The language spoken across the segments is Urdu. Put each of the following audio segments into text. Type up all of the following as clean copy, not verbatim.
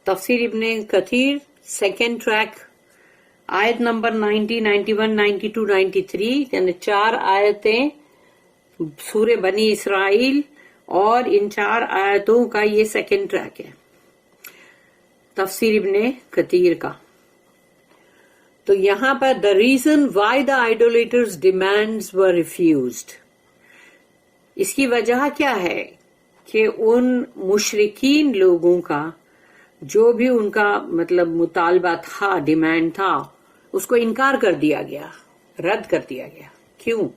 تفسیر ابن کثیر سیکنڈ ٹریک آیت نمبر 90, 91, 92, 93 یعنی 4 آیتیں سورہ بنی اسرائیل اور ان 4 آیتوں کا یہ سیکنڈ ٹریک ہے تفسیر ابن کثیر کا. تو یہاں پر the reason why the idolaters' demands were refused, اس کی وجہ کیا ہے کہ ان مشرکین لوگوں کا جو بھی ان کا مطلب مطالبہ تھا، ڈیمانڈ تھا، اس کو انکار کر دیا گیا، رد کر دیا گیا. کیوں؟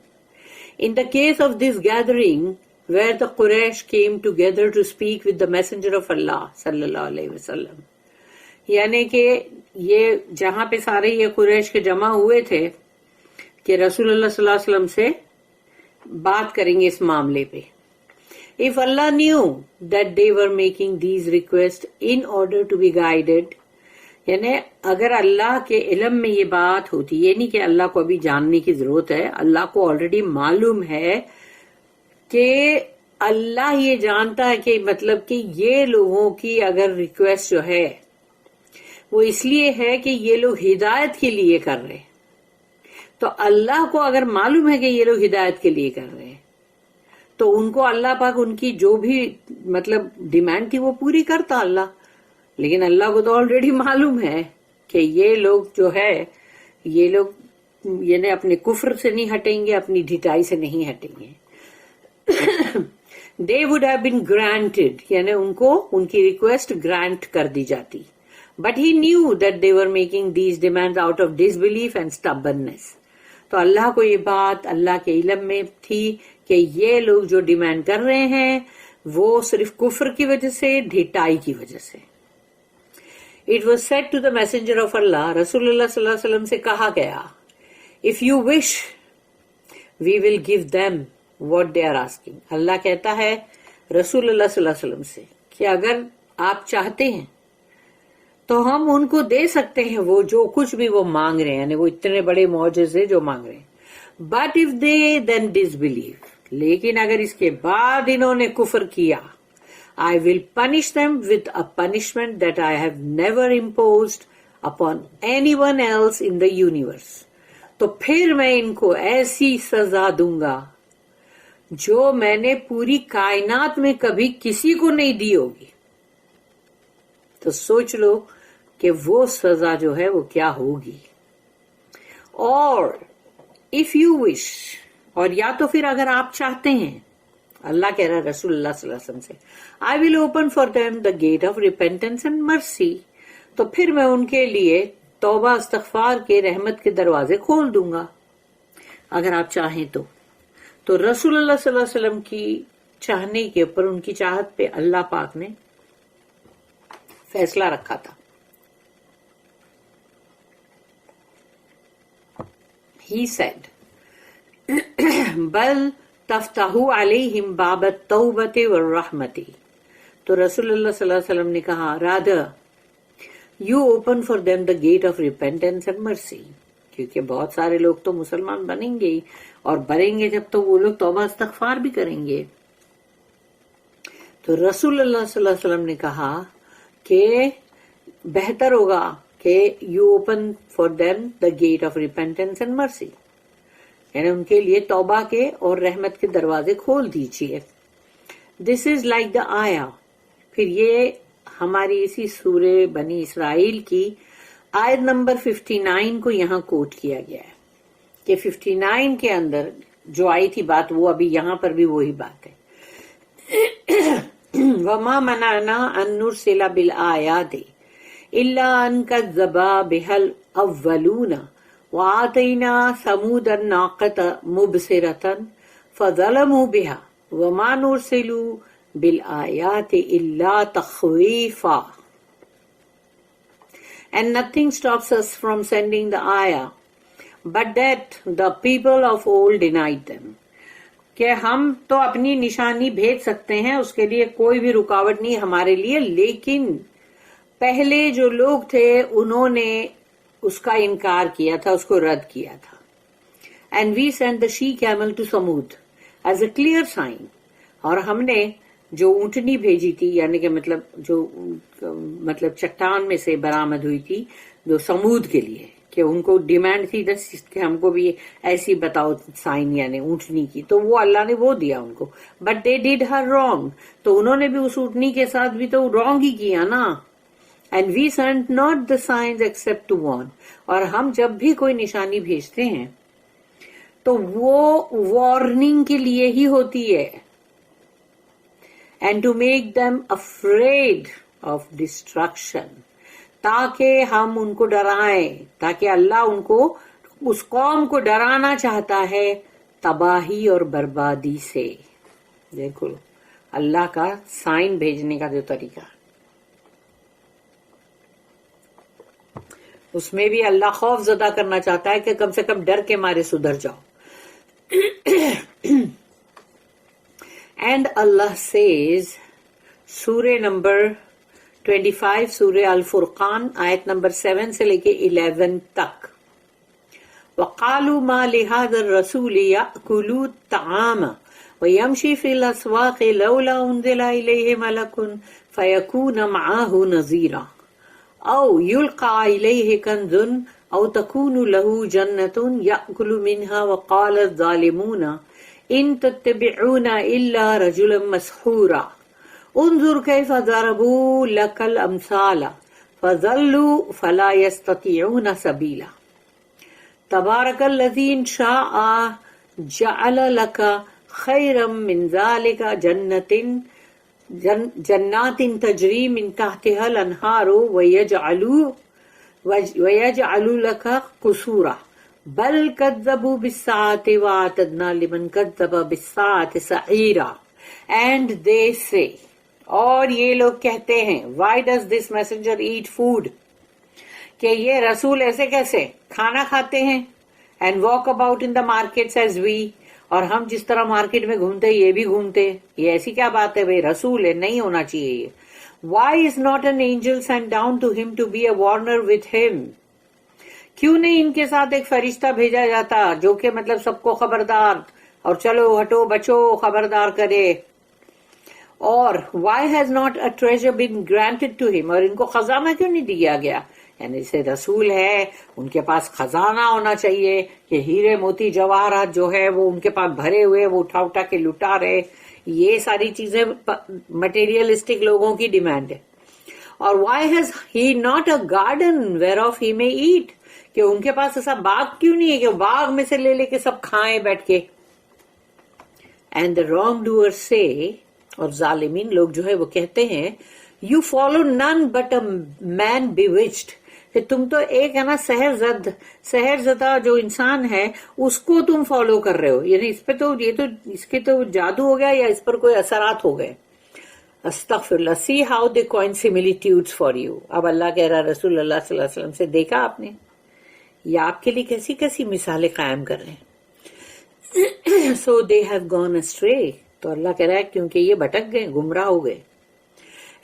In the case of this gathering where the Quraysh came together to speak with the messenger of Allah صلی اللہ علیہ وسلم، یعنی کہ یہ جہاں پہ سارے یہ قریش کے جمع ہوئے تھے کہ رسول اللہ صلی اللہ علیہ وسلم سے بات کریں گے اس معاملے پہ. If Allah knew that they were making these requests in order to be guided، یعنی اگر اللہ کے علم میں یہ بات ہوتی، یہ نہیں کہ اللہ کو ابھی جاننے کی ضرورت ہے، اللہ کو آلریڈی معلوم ہے کہ اللہ یہ جانتا ہے کہ مطلب کہ یہ لوگوں کی اگر ریکویسٹ جو ہے وہ اس لیے ہے کہ یہ لوگ ہدایت کے لیے کر رہے ہیں، تو اللہ کو اگر معلوم ہے کہ یہ لوگ ہدایت کے لیے کر رہے ہیں تو ان کو اللہ پاک ان کی جو بھی مطلب ڈیمانڈ تھی وہ پوری کرتا اللہ. لیکن اللہ کو تو آلریڈی معلوم ہے کہ یہ لوگ جو ہے یہ لوگ یعنی اپنے کفر سے نہیں ہٹیں گے، اپنی ڈھٹائی سے نہیں ہٹیں گے. They would have been granted، یعنی ان کو ان کی ریکویسٹ گرانٹ کر دی جاتی. But he knew that they were making these demands out of disbelief and stubbornness. تو اللہ کو یہ بات اللہ کے علم میں تھی کہ یہ لوگ جو ڈیمانڈ کر رہے ہیں وہ صرف کفر کی وجہ سے، ڈھٹائی کی وجہ سے. It was said to the messenger of Allah، رسول اللہ صلی اللہ علیہ وسلم سے کہا گیا، If you wish we will give them what they are asking. اللہ کہتا ہے رسول اللہ صلی اللہ علیہ وسلم سے کہ اگر آپ چاہتے ہیں تو ہم ان کو دے سکتے ہیں وہ جو کچھ بھی وہ مانگ رہے ہیں، یعنی وہ اتنے بڑے معجزے جو مانگ رہے ہیں. But if they then disbelieve، لیکن اگر اس کے بعد انہوں نے کفر کیا، I will punish them with a punishment that I have never imposed upon anyone else in the universe. تو پھر میں ان کو ایسی سزا دوں گا جو میں نے پوری کائنات میں کبھی کسی کو نہیں دی ہوگی. تو سوچ لو کہ وہ سزا جو ہے وہ کیا ہوگی. اور if you wish، اور یا تو پھر اگر آپ چاہتے ہیں، اللہ کہہ رہا ہے رسول اللہ صلی اللہ علیہ وسلم سے، I will open for them the gate of repentance and mercy، تو پھر میں ان کے لیے توبہ استغفار کے رحمت کے دروازے کھول دوں گا اگر آپ چاہیں تو. تو رسول اللہ صلی اللہ علیہ وسلم کی چاہنے کے اوپر، ان کی چاہت پہ اللہ پاک نے فیصلہ رکھا تھا. He said، بل تفتح علیہم باب التوبۃ والرحمۃ، تو رسول اللہ صلی اللہ علیہ وسلم نے کہا rather you open for them the gate of repentance and mercy، کیونکہ بہت سارے لوگ تو مسلمان بنیں گے اور بنیں گے جب تو وہ لوگ توبہ استغفار بھی کریں گے. تو رسول اللہ صلی اللہ علیہ وسلم نے کہا کہ بہتر ہوگا کہ you open for them the gate of repentance and mercy, یعنی ان کے لیے توبہ کے اور رحمت کے دروازے کھول دیجیے. دس از لائک دا آیا، پھر یہ ہماری اسی سورہ بنی اسرائیل کی آیت نمبر 59 کو یہاں کوٹ کیا گیا ہے کہ 59 کے اندر جو آئی تھی بات وہ ابھی یہاں پر بھی وہی بات ہے. وَمَا مَنَعْنَا أَن نُرْسِلَ بِالْآيَاتِ إِلَّا أَن كَذَّبَ بِهَا الْأَوَّلُونَ وَآتَيْنَا ثَمُودَ النَّاقَةَ مُبْصِرَةً فَظَلَمُوا بِهَا وَمَا نُرْسِلُ بِالْآيَاتِ إِلَّا تَخْوِيفًا. And nothing stops us from sending the ayah, but that the people of old denied them. کہ ہم تو اپنی نشانی بھیج سکتے ہیں، اس کے لیے کوئی بھی رکاوٹ نہیں ہمارے لیے، لیکن پہلے جو لوگ تھے انہوں نے اس کا انکار کیا تھا، اس کو رد کیا تھا. And we sent the she camel to Samud as a clear sign، اور ہم نے جو اونٹنی بھیجی تھی، یعنی کہ مطلب چٹان میں سے برآمد ہوئی تھی جو سمود کے لیے، کہ ان کو ڈیمانڈ تھی کہ ہم کو بھی ایسی بتاؤ سائن یعنی اونٹنی کی، تو وہ اللہ نے وہ دیا ان کو. But they did Hare wrong, تو انہوں نے بھی اس اونٹنی کے ساتھ بھی تو رانگ ہی کیا نا. And we sent not the science except to warn, اور ہم جب بھی کوئی نشانی بھیجتے ہیں تو وہ وارننگ کے لیے ہی ہوتی ہے. And to make them afraid of destruction, تاکہ ہم ان کو ڈرائیں، تاکہ اللہ ان کو اس قوم کو ڈرانا چاہتا ہے تباہی اور بربادی سے. دیکھو اللہ کا سائن بھیجنے کا جو طریقہ، اس میں بھی اللہ خوف زدہ کرنا چاہتا ہے کہ کم سے کم ڈر کے مارے سدھر جاؤ. اینڈ اللہ سیز، سورہ نمبر 25 سورہ الفرقان آیت نمبر 7 سے لے کے 11 تک، وَقَالُوا مَا لِهَذَا الرَّسُولِ يَأْكُلُ الطَّعَامَ وَيَمْشِي فِي الْأَسْوَاقِ لَوْلَا أُنزِلَ إِلَيْهِ مَلَكٌ فَيَكُونَ مَعَهُ نَذِيرًا أَوْ يُلْقَىٰ إِلَيْهِ كَنزٌ أَوْ تَكُونُ لَهُ جَنَّةٌ يَأْكُلُ مِنْهَا وَقَالَ الظَّالِمُونَ إِن تَتَّبِعُونَ إِلَّا رَجُلًا مَسْحُورًا انظر كيف ضربوا لك الأمثال فضلوا فلا يستطيعون سبيلا تبارك الذي إن شاء جعل لك خيرا من ذلك جنات تجري من تحتها الأنهار ويجعل لك قصورا بل كذبوا بالساعة وأعتدنا لمن كذب بالساعة سعيرا. And they say، اور یہ لوگ کہتے ہیں، why does this messenger eat food، کہ یہ رسول ایسے کیسے کھانا کھاتے ہیں، and walk about in the markets as we، اور ہم جس طرح مارکیٹ میں گھومتے یہ بھی گھومتے. یہ ایسی کیا بات ہے بھائی، رسول ہے، نہیں ہونا چاہیے یہ. why is not an angel sent down to him to be a warner with him، کیوں نہیں ان کے ساتھ ایک فرشتہ بھیجا جاتا جو کہ مطلب سب کو خبردار اور چلو ہٹو بچو خبردار کرے. اور why has not a treasure been granted to him، اور ان کو خزانہ کیوں نہیں دیا گیا، یعنی جیسے رسول ہے ان کے پاس خزانہ ہونا چاہیے کہ ہیرے موتی جواہرات جو ہے وہ ان کے پاس بھرے ہوئے، وہ اٹھا اٹھا کے لٹا رہے. یہ ساری چیزیں مٹیریلسٹک لوگوں کی ڈیمانڈ ہے. اور why has he not a garden whereof he may eat، کہ ان کے پاس ایسا باغ کیوں نہیں ہے کہ باغ میں سے لے لے کے سب کھائیں بیٹھ کے. اینڈ the wrongdoers say، اور ظالمین لوگ جو ہے وہ کہتے ہیں، یو فالو نن بٹ اے مین bewitched، کہ تم تو ایک ہے نا سحر زدہ جو انسان ہے اس کو تم فالو کر رہے ہو، یعنی اس پہ تو اس کے تو جادو ہو گیا یا اس پر کوئی اثرات ہو گئے. استغفر اللہ. See how they coin similitudes for you. اب اللہ کہہ رہا رسول اللہ صلی اللہ علیہ وسلم سے، دیکھا آپ نے یہ آپ کے لیے کیسی کیسی مثالیں قائم کر رہے ہیں. So they have gone astray، تو اللہ کہہ رہا ہے کیونکہ یہ بھٹک گئے، گمراہ ہو گئے.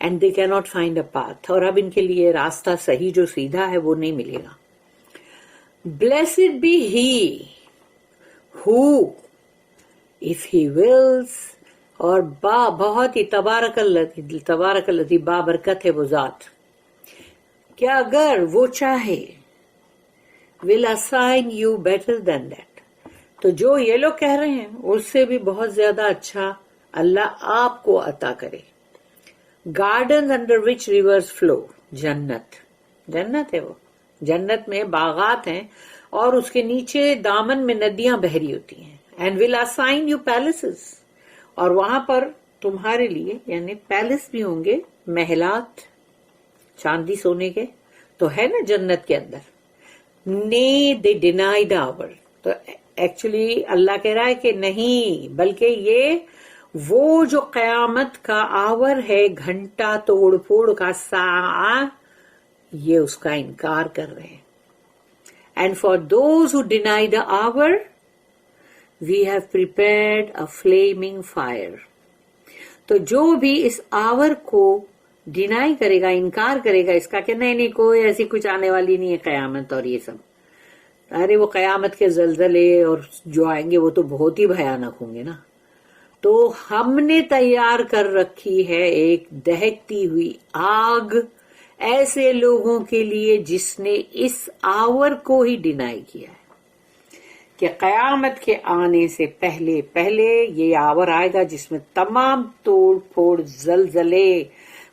And they cannot find a path، اور اب ان کے لیے راستہ صحیح جو سیدھا ہے وہ نہیں ملے گا. Blessed be he who if he wills، اور بہت ہی تبارک اللہ بابرکت ہے وہ ذات، کہ اگر وہ چاہے will assign you better than that، تو جو یہ لوگ کہہ رہے ہیں اس سے بھی بہت زیادہ اچھا اللہ آپ کو عطا کرے. Garden under which rivers flu, جنت ہے وہ، جنت میں باغات ہیں اور اس کے نیچے دامن میں ندیاں بہہ رہی ہوتی ہیں. And will assign you places, اور وہاں پر تمہارے لیے یعنی پیلس بھی ہوں گے، محلات چاندی سونے کے تو ہے نا جنت کے اندر. Nay, they denied our، تو ایکچولی اللہ کہہ رہا ہے کہ نہیں، بلکہ یہ وہ جو قیامت کا آور ہے، گھنٹہ توڑ پھوڑ کا ساعہ، یہ اس کا انکار کر رہے ہیں. And for those who deny the hour we have prepared a flaming fire، تو جو بھی اس آور کو ڈینائی کرے گا، انکار کرے گا اس کا کہ نہیں کوئی ایسی کچھ آنے والی نہیں ہے قیامت اور یہ سب، ارے وہ قیامت کے زلزلے اور جو آئیں گے وہ تو بہت ہی بھیانک ہوں گے نا. تو ہم نے تیار کر رکھی ہے ایک دہکتی ہوئی آگ ایسے لوگوں کے لیے جس نے اس آور کو ہی ڈینائی کیا ہے کہ قیامت کے آنے سے پہلے پہلے یہ آور آئے گا جس میں تمام توڑ پھوڑ، زلزلے،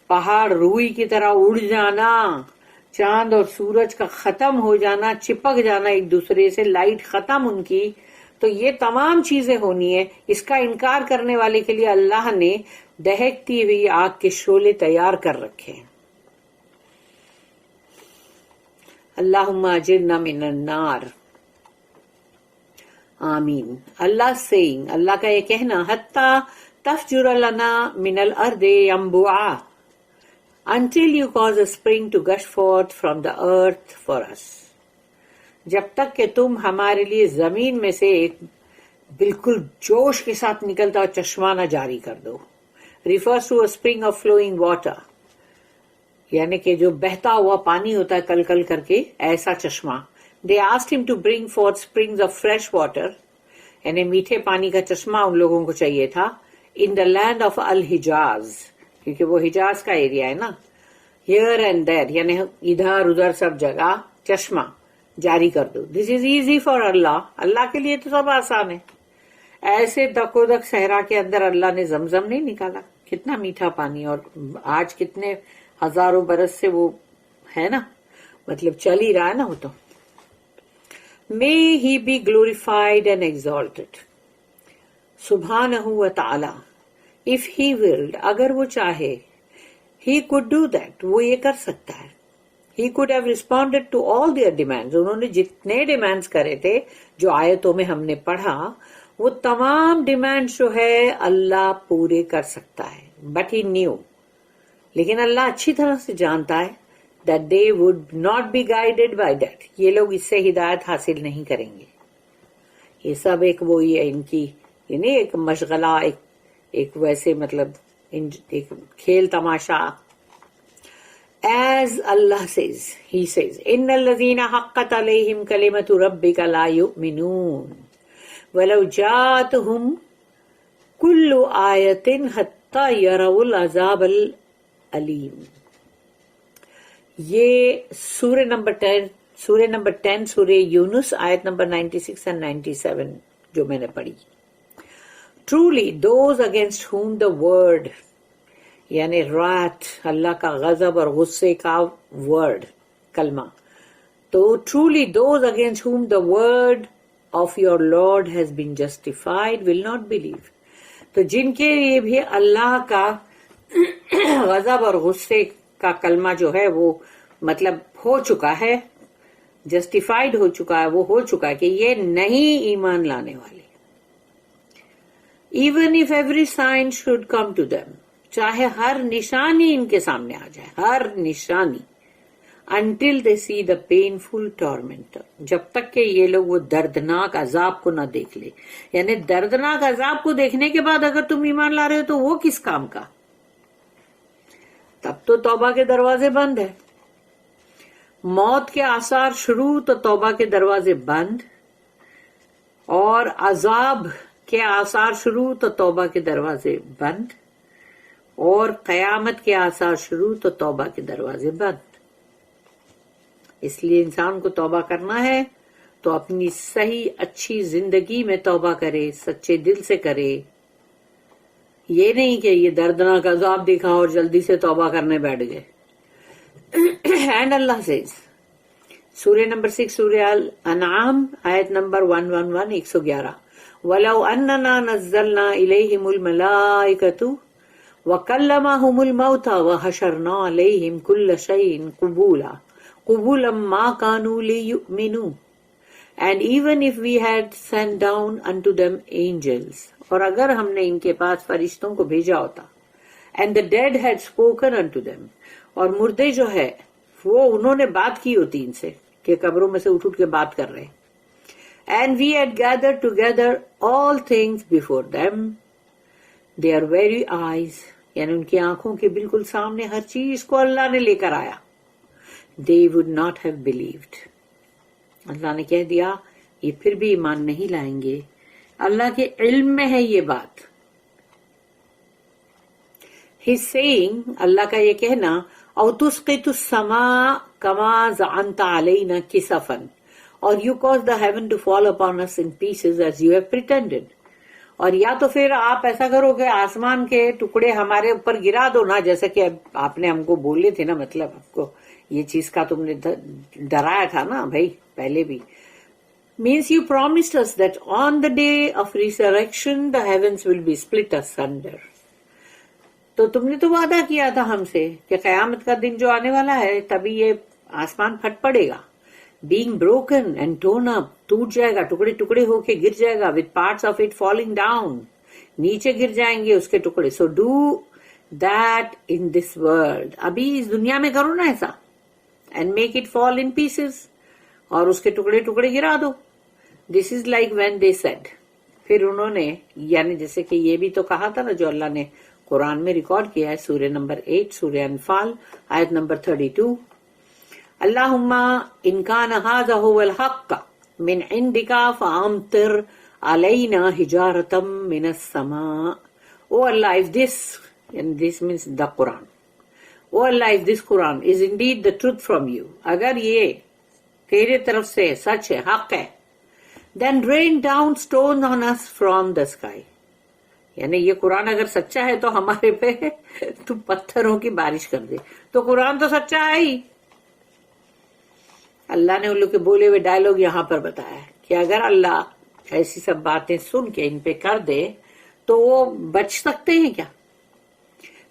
پہاڑ روئی کی طرح اڑ جانا، چاند اور سورج کا ختم ہو جانا، چپک جانا ایک دوسرے سے، لائٹ ختم ان کی، تو یہ تمام چیزیں ہونی ہے۔ اس کا انکار کرنے والے کے لیے اللہ نے دہکتی ہوئی آگ کے شعلے تیار کر رکھے ہیں۔ اللہم اجرنا من النار، آمین۔ اللہ سیئنگ، اللہ کا یہ کہنا، حتی تفجر لنا من الارض ینبوعا، until you cause a spring to gush forth from the earth for us، جب تک کہ تم ہمارے لیے زمین میں سے ایک بالکل جوش کے ساتھ نکلتا ہوا چشمہ نہ جاری کر دو۔ refers to a spring of flowing water، یعنی کہ جو بہتا ہوا پانی ہوتا ہے کل کل کر کے، ایسا چشمہ۔ They asked him to bring forth springs of fresh water، یعنی میٹھے پانی کا چشمہ ان لوگوں کو چاہیے تھا، in the land of الحجاز، کیونکہ وہ حجاز کا ایریا ہے نا۔ here and there، یعنی ادھر ادھر سب جگہ چشمہ جاری کر دو۔ This is easy for Allah، اللہ کے لیے تو سب آسان ہے۔ ایسے دک و دک صحرا کے اندر اللہ نے زمزم نہیں نکالا، کتنا میٹھا پانی، اور آج کتنے ہزاروں برس سے وہ ہے نا، مطلب چل ہی رہا ہے نا وہ تو۔ May he be glorified and exalted، سبحانہ و تعالی۔ If he willed، اگر وہ چاہے، he could do that، وہ یہ کر سکتا ہے۔ He could have responded to all their demands، انہوں نے جتنے ڈیمانڈز کرے تھے جو آیتوں میں ہم نے پڑھا، وہ تمام ڈیمانڈ جو ہے اللہ پورے کر سکتا ہے۔ But he knew، لیکن اللہ اچھی طرح سے جانتا ہے that they would not be guided by that، یہ لوگ اس سے ہدایت حاصل نہیں کریں گے۔ یہ سب ایک وہی ہے ان کی، یعنی ایک مشغلہ، ایک ویسے مطلب ایک کھیل تماشا۔ As Allah says، He says، إِنَّ الَّذِينَ حَقَّتْ عَلَيْهِمْ كَلِمَةُ رَبِّكَ لَا يُؤْمِنُونَ وَلَوْ جَاءَتْهُمْ كُلُّ آيَةٍ حَتَّى يَرَوُا الْعَذَابَ الْأَلِيمَ۔ یہ سورہ نمبر 10 سورہ یونس آیت نمبر 96 and 97 جو میں نے پڑھی۔ Truly those against whom the word، یعنی wrath، اللہ کا غضب اور غصے کا word، کلمہ، تو truly those against whom the word of your Lord has been justified will not believe، تو جن کے لیے بھی اللہ کا غضب اور غصے کا کلمہ جو ہے وہ مطلب ہو چکا ہے، جسٹیفائڈ ہو چکا ہے، وہ ہو چکا ہے کہ یہ نہیں ایمان لانے والے۔ even if every sign should come to them، چاہے ہر نشانی ان کے سامنے آ جائے، ہر نشانی، until they see the painful tormentor، جب تک کہ یہ لوگ وہ دردناک عذاب کو نہ دیکھ لے۔ یعنی دردناک عذاب کو دیکھنے کے بعد اگر تم ایمان لا رہے ہو تو وہ کس کام کا؟ تب تو توبہ کے دروازے بند ہے۔ موت کے آثار شروع تو توبہ کے دروازے بند، اور عذاب کے آثار شروع تو توبہ کے دروازے بند، اور قیامت کے آثار شروع تو توبہ کے دروازے بند۔ اس لیے انسان کو توبہ کرنا ہے تو اپنی صحیح اچھی زندگی میں توبہ کرے، سچے دل سے کرے، یہ نہیں کہ یہ دردناک عذاب دیکھا اور جلدی سے توبہ کرنے بیٹھ گئے۔ اینڈ اللہ سیز، سورہ نمبر 6 سورہ الانعام آیت نمبر 111 111، وَلَوْ أَنَّنَا نَزَّلْنَا إِلَيْهِمُ الْمَلَائِكَةُ وَكَلَّمَهُمُ الْمَوْتَى وَحَشَرْنَا عَلَيْهِمْ كُلَّ شَيْءٍ قُبُولًا مَا كَانُوا لِيُؤْمِنُوا، and even if we had sent down unto them angels، اور اگر ہم نے ان کے پاس فرشتوں کو بھیجا ہوتا، and the dead had spoken unto them، اور مردے جو ہے وہ انہوں نے بات کی ہوتی ان سے کہ قبروں میں سے اٹھ کے بات کر رہے، and we had gathered together all things before them، their very eyes، یعنی ان کی آنکھوں کے بالکل سامنے ہر چیز کو اللہ نے لے کر آیا، they would not have believed، اللہ نے کہہ دیا یہ پھر بھی ایمان نہیں لائیں گے۔ اللہ کے علم میں ہے یہ بات، He's saying, Allah کا یہ کہنا, او تسقط السماء کما زعنت علینا کسفا, or you cause the heaven to fall upon us in pieces as you have pretended. اور یا تو پھر آپ ایسا کرو کہ آسمان کے ٹکڑے ہمارے اوپر گرا دو نا, جیسے کہ آپ نے ہم کو بولے تھے نا, مطلب آپ کو یہ چیز کا تم نے ڈرایا تھا نا بھائی پہلے بھی. Means you promised us that on the day of resurrection the heavens will be split asunder. تو تم نے تو وعدہ کیا تھا ہم سے کہ قیامت کا دن جو آنے والا ہے تبھی یہ آسمان پھٹ پڑے گا. Being broken and torn up, ٹوٹ جائے گا, ٹکڑے ٹکڑے ہو کے گر جائے گا, with parts of it falling down, نیچے گر جائیں گے اس کے ٹکڑے. So do that in this world. ابھی اس دنیا میں کرو نا ایسا, and make it fall in pieces, اور اس کے ٹکڑے ٹکڑے گرا دو. This is like when they said. پھر انہوں نے, یعنی جیسے کہ یہ بھی تو کہا تھا نا جو اللہ نے قرآن میں ریکارڈ کیا ہے, سورہ نمبر 8, سورہ انفال, آیت نمبر 32. اللہم ان کان ھذا ھو الحق من عندک فامطر علینا حجارۃ من السماء. Oh Allah, if this, and this means the Quran. Oh Allah, if this Quran is indeed the truth from you, اگر یہ تیرے طرف سے سچ ہے, حق ہے, then rain down stones on us from the sky. یعنی یہ قرآن اگر سچا ہے تو ہمارے پہ تو پتھروں کی بارش کر دے. تو قرآن تو سچا ہے ہی. اللہ نے ان لوگ کے بولے ہوئے ڈائلاگ یہاں پر بتایا ہے کہ اگر اللہ ایسی سب باتیں سن کے ان پہ کر دے تو وہ بچ سکتے ہیں کیا.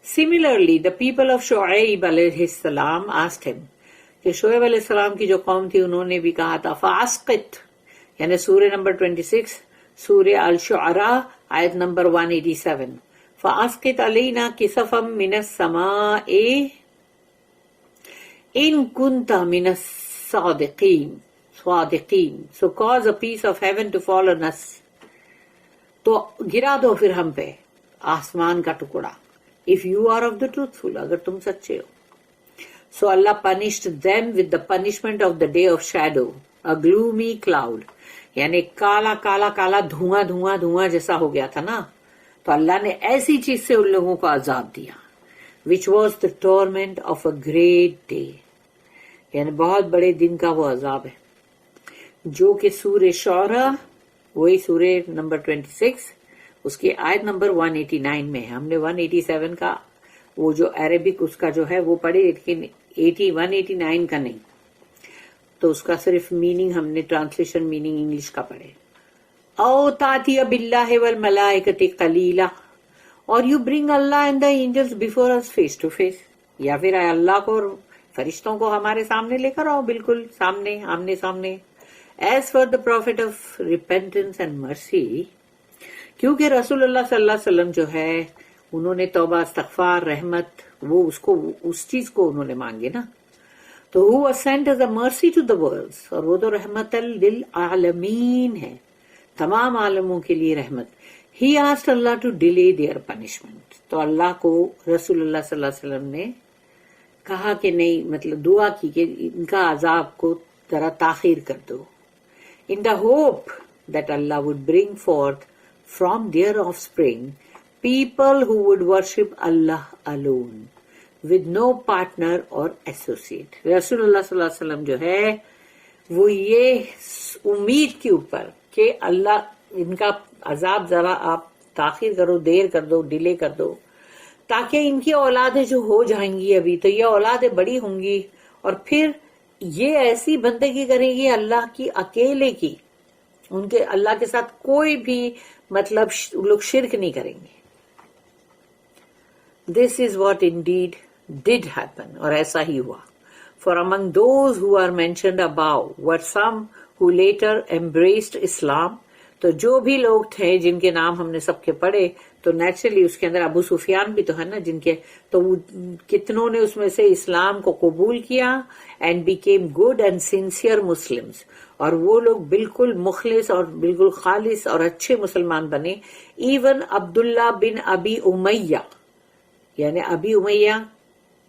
Similarly, the people of Shoaib علیہ السلام asked him, کہ شعیب علیہ السلام کی جو قوم تھی انہوں نے بھی کہا تھا, فاسقط, یعنی سورہ نمبر 26, سورہ الشعراء, آیت نمبر 187, فاسقط علینا کسفا من السماء ان کنت من الصادقین. So cause a piece of heaven to fall on us. تو گرا دو پھر ہم پہ آسمان کا ٹکڑا, if you are of the truthful, اگر تم سچے ہو. So Allah punished them with the punishment of the day of shadow, a gloomy cloud. یعنی کالا کالا کالا دھواں دھواں دھواں جیسا ہو گیا تھا نا, تو اللہ نے ایسی چیز سے ان لوگوں کو عذاب دیا, which was the torment of a great day. یعنی بہت بڑے دن کا وہ عذاب ہے, جو کہ سورہ شعراء, وہی سورہ نمبر 26, اس کی آیت نمبر 189 میں ہے. ہم نے 187 کا وہ جو عربک اس کا جو ہے وہ پڑھے, لیکن 189 کا نہیں, تو اس کا صرف میننگ ہم نے ٹرانسلیشن میننگ انگلش کا پڑھے. او تاتی باللہ والملائکۃ قلیلا, اور you bring Allah and the angels before us face to face. یا پھر اللہ کو اور فرشتوں کو ہمارے سامنے لے کر آؤ, بالکل سامنے آمنے سامنے. As for the prophet of repentance and mercy, کیونکہ رسول اللہ صلی اللہ علیہ وسلم جو ہے انہوں نے توبہ, استغفار, رحمت, وہ اس کو اس چیز کو انہوں نے مانگے نا, تو who was sent as a mercy to the worlds, اور وہ تو رحمت للعالمین ہے, تمام عالموں کے لیے رحمت. He asked Allah to delay their punishment. تو اللہ کو رسول اللہ صلی اللہ علیہ وسلم نے کہا کہ نہیں, مطلب دعا کی کہ ان کا عذاب کو ذرا تاخیر کر دو, in the hope that Allah would bring forth from their offspring people who would worship Allah alone with no partner or associate. رسول اللہ صلی اللہ علیہ وسلم جو ہے وہ یہ امید کے اوپر کہ اللہ ان کا عذاب ذرا آپ تاخیر کرو, دیر کر دو, ڈیلے کر دو, تاکہ ان کی اولادیں جو ہو جائیں گی ابھی تو یہ اولادیں بڑی ہوں گی, اور پھر یہ ایسی بندگی کریں گی اللہ کی اکیلے کی, ان کے اللہ کے ساتھ کوئی بھی مطلب لوگ شرک نہیں کریں گے. This is what indeed did happen, اور ایسا ہی ہوا. For among those who are mentioned above were some who later embraced Islam. تو جو بھی لوگ تھے جن کے نام ہم نے سب کے پڑھے, تو نیچرلی اس کے اندر ابو سفیان بھی تو ہے نا, جن کے تو کتنوں نے اس میں سے اسلام کو قبول کیا, and became good and sincere Muslims, اور وہ لوگ بالکل مخلص اور بالکل خالص اور اچھے مسلمان بنے. ایون عبداللہ بن ابی امیہ, یعنی ابی امیہ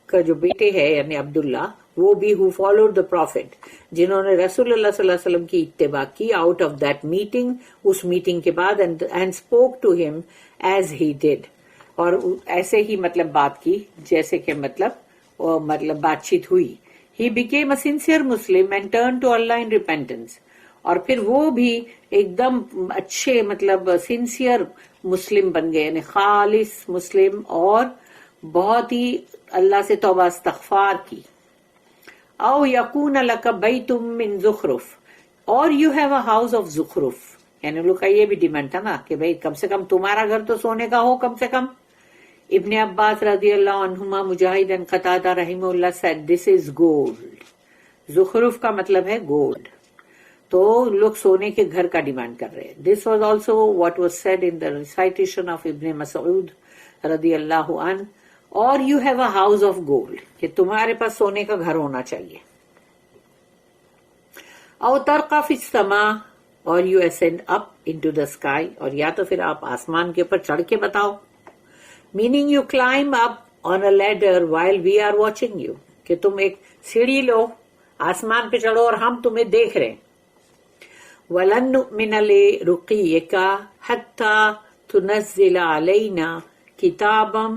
کا جو بیٹے ہے یعنی عبداللہ, وہ بھی who followed the prophet, جنہوں نے رسول اللہ صلی اللہ علیہ وسلم کی اتباع کی out of that meeting, اس میٹنگ کے بعد, and spoke to him as he did. اور ایسے ہی مطلب بات کی جیسے کہ مطلب بات چیت ہوئی. He became a sincere Muslim and turned to Allah in repentance. اور پھر وہ بھی ایک دم اچھے مطلب سنسیئر مسلم بن گئے، یعنی خالص مسلم، اور بہت ہی اللہ سے توبہ استغفار کی. او یکون لک بیت من زخرف، اور you have a house of زخرف، یعنی لوگ کا یہ بھی ڈیمانڈ تھا نا کہ بھئی کم سے کم تمہارا گھر تو سونے کا ہو کم سے کم. ابن عباس رضی اللہ عنہما، مجاہد and قتادہ رحمہ اللہ said this is gold. زخرف کا مطلب ہے گولڈ. تو لوگ سونے کے گھر کا ڈیمانڈ کر رہے ہیں. This was also what was said in the recitation of ابن مسعود رضی اللہ عنہ. اور you have a house of gold، کہ تمہارے پاس سونے کا گھر ہونا چاہیے. او ترقى في السماء، اور you ascend up into the sky، اور یا تو پھر آپ آسمان کے اوپر چڑھ کے بتاؤ. Meaning you climb up on a ladder while we are watching you، کہ تم ایک سیڑھی لو، آسمان پہ چڑھو اور ہم تمہیں دیکھ رہے ہیں. وَلَن نُؤْمِنَ لِرُقِيِّكَ حَتَّى تُنَزِّلَ عَلَيْنَا كِتَابًا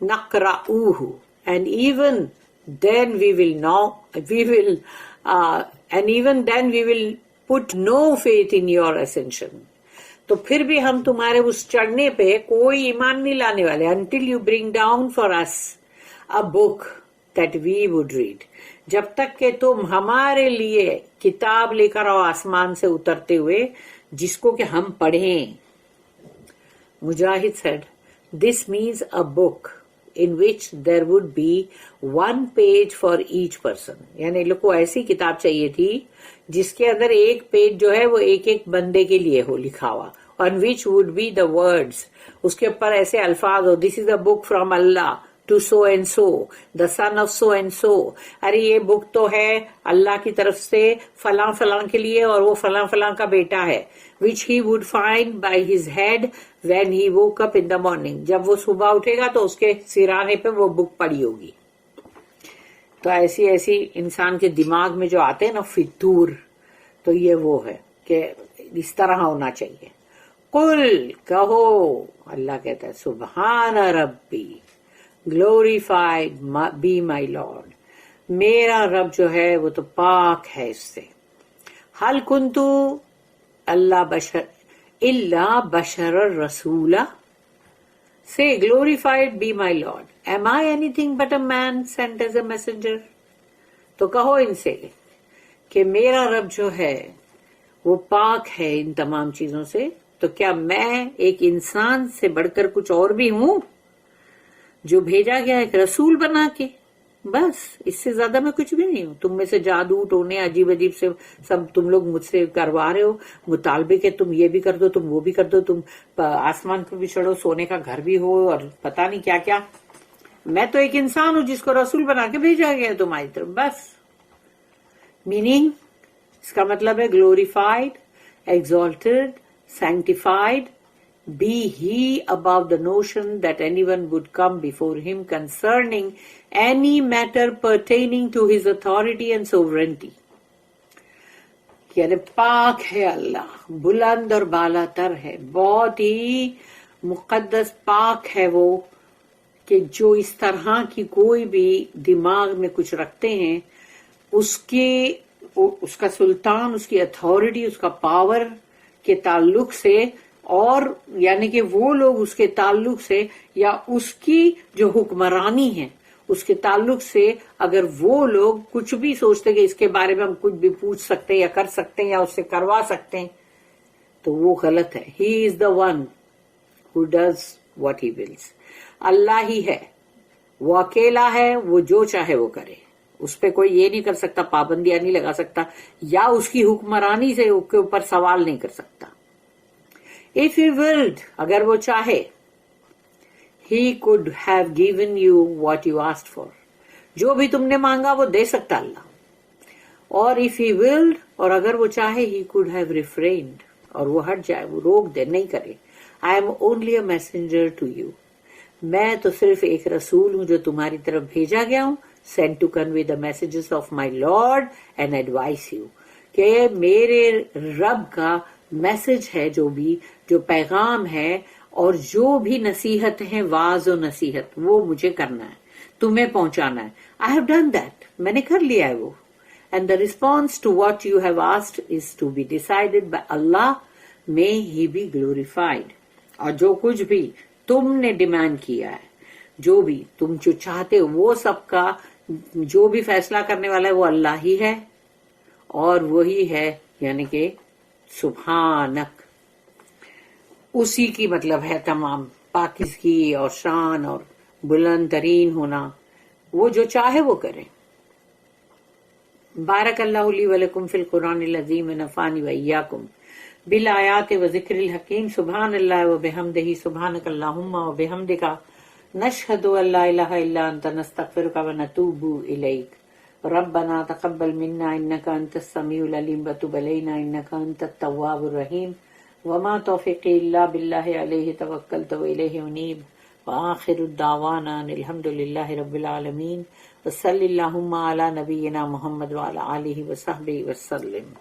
نَقْرَؤُهُ، and even then we will put no faith in your ascension. تو پھر بھی ہم تمہارے اس چڑھنے پہ کوئی ایمان نہیں لانے والے until you bring down for us a book that we would read، جب تک کہ تم ہمارے لیے کتاب لے کر آؤ آسمان سے اترتے ہوئے جس کو کہ ہم پڑھیں. مجاہد said this means a book in which there would be one page for each person، یعنی لوگ کو ایسی کتاب چاہیے تھی جس کے اندر ایک پیج جو ہے وہ ایک ایک بندے کے لیے ہو لکھا ہوا، on which would be the words، اس کے اوپر ایسے الفاظ ہو this is a book from Allah to so and so the son of so and so، ارے یہ بک تو ہے اللہ کی طرف سے فلاں فلاں کے لیے اور وہ فلاں فلاں کا بیٹا ہے. which he would find by his head when he woke up in the morning، جب وہ صبح اٹھے گا تو اس کے سرانے پہ وہ بک پڑی ہوگی. تو ایسی انسان کے دماغ میں جو آتے ہیں نا فطور، تو یہ وہ ہے کہ اس طرح ہونا چاہیے. قل، کہو، اللہ کہتا ہے سبحان ربی glorified be my Lord، میرا رب جو ہے وہ تو پاک ہے اس سے. حل کنتو اللہ بشر الرسول، say glorified be my Lord، am I anything but a man sent as a messenger؟ تو کہو ان سے کہ میرا رب جو ہے وہ پاک ہے ان تمام چیزوں سے، تو کیا میں ایک انسان سے بڑھ کر کچھ اور بھی ہوں جو بھیجا گیا ایک رسول بنا کے؟ بس اس سے زیادہ میں کچھ بھی نہیں ہوں. تم میں سے جادو ٹونے عجیب عجیب سے سب تم لوگ مجھ سے کروا رہے ہو مطالبے کہ تم یہ بھی کر دو، تم وہ بھی کر دو، تم آسمان پہ بھی چڑھو، سونے کا گھر بھی ہو، اور پتہ نہیں کیا کیا. میں تو ایک انسان ہوں جس کو رسول بنا کے بھیجا گیا ہے تمہاری طرف، بس. میننگ اس کا مطلب ہے glorified, exalted, sanctified be he above the notion that anyone would come before him concerning any matter pertaining to his authority and sovereignty. یعنی پاک ہے اللہ، بلند اور بالا تر ہے، بہت ہی مقدس پاک ہے وہ، کہ جو اس طرح کی کوئی بھی دماغ میں کچھ رکھتے ہیں اس کا سلطان، اس کی اتھارٹی، اس کا پاور کے تعلق سے، اور یعنی کہ وہ لوگ اس کے تعلق سے یا اس کی جو حکمرانی ہے اس کے تعلق سے اگر وہ لوگ کچھ بھی سوچتے کہ اس کے بارے میں ہم کچھ بھی پوچھ سکتے ہیں یا کر سکتے ہیں یا اس سے کروا سکتے ہیں تو وہ غلط ہے. He is the one who does what he wills. اللہ ہی ہے، وہ اکیلا ہے، وہ جو چاہے وہ کرے، اس پہ کوئی یہ نہیں کر سکتا، پابندیاں نہیں لگا سکتا، یا اس کی حکمرانی سے اس کے اوپر سوال نہیں کر سکتا. If he willed، اگر وہ چاہے، he could have given you what you asked for، جو بھی تم نے مانگا وہ دے سکتا اللہ. اور if he willed، اور اگر وہ چاہے، he could have refrained، اور وہ ہٹ جائے، وہ روک دے، نہیں کرے. I am only a messenger to you، میں تو صرف ایک رسول ہوں جو تمہاری طرف بھیجا گیا ہوں، sent to convey the messages of my Lord and advise you، کہ میرے رب کا میسج ہے جو پیغام ہے، اور جو بھی نصیحت ہے واعظ و نصیحت وہ مجھے کرنا ہے, تمہیں پہنچانا ہے. I have done that, میں نے کر لیا ہے وہ. And the response to what you have asked is to be decided by Allah, may He be glorified. اور جو کچھ بھی تم نے ڈیمانڈ کیا ہے, جو بھی تم جو چاہتے ہو, وہ سب کا جو بھی فیصلہ کرنے والا ہے وہ اللہ ہی ہے, اور وہی ہے یعنی کہ سبحانک, اسی کی مطلب ہے تمام پاکیزگی اور شان اور بلند ترین ہونا, وہ جو چاہے وہ کرے. بارک اللہ لی ولکم فی القرآن العظیم ونفعنی وإیاکم بالآیات وذکر الحکیم. سبحان اللہ وبحمدہ, سبحانک اللہم وبحمدک, نشہد ان لا الہ الا انت, نستغفرک ونتوب الیک. ربنا تقبل منا انک انت السمیع العلیم وتب علینا انک انت التواب الرحیم. وما توفیقی الا باللہ علیہ توکلت والیہ انیب. وآخر الدعوانا ان الحمد للہ رب العالمین. وصلی اللہم علی نبینا محمد وعلی آلہ وصحبہ وسلم.